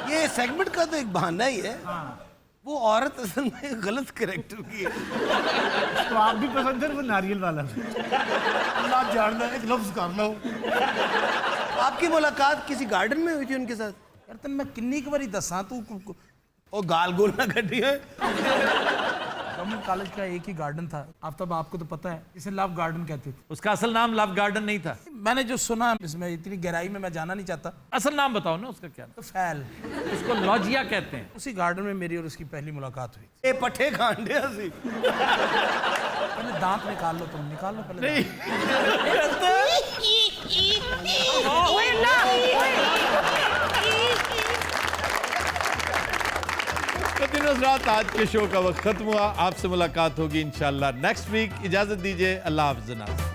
ये सेगमेंट का तो एक बहाना ही है। हाँ। वो औरत असल में गलत कैरेक्टर की है। तो आप भी पसंद है वो नारियल वाला। अल्लाह जानना, एक लफ्ज कर लो। आपकी मुलाकात किसी गार्डन में हुई थी उनके साथ? यार तन मैं किन्नी की बारी दसा तू और गाल गोल ना कटी है। गवर्नमेंट कॉलेज का एक ही गार्डन था। आफ्ताब, आपको तो पता है, इसे लव गार्डन कहते थे। उसका असल नाम लव गार्डन नहीं था। मैंने जो सुना, इसमें इतनी गहराई में मैं जाना नहीं चाहता। असल नाम बताओ ना उसका क्या। तो फैल, उसको लॉजिया कहते हैं। उसी गार्डन में मेरी और उसकी पहली मुलाकात हुई। ये पट्टे खांडे हसी। पहले दांत निकाल लो, तुम निकाल लो पहले। नहीं, रात आज के शो का वक्त खत्म हुआ। आपसे मुलाकात होगी इंशाल्लाह नेक्स्ट वीक। इजाजत दीजिए, अल्लाह हाफ़िज़।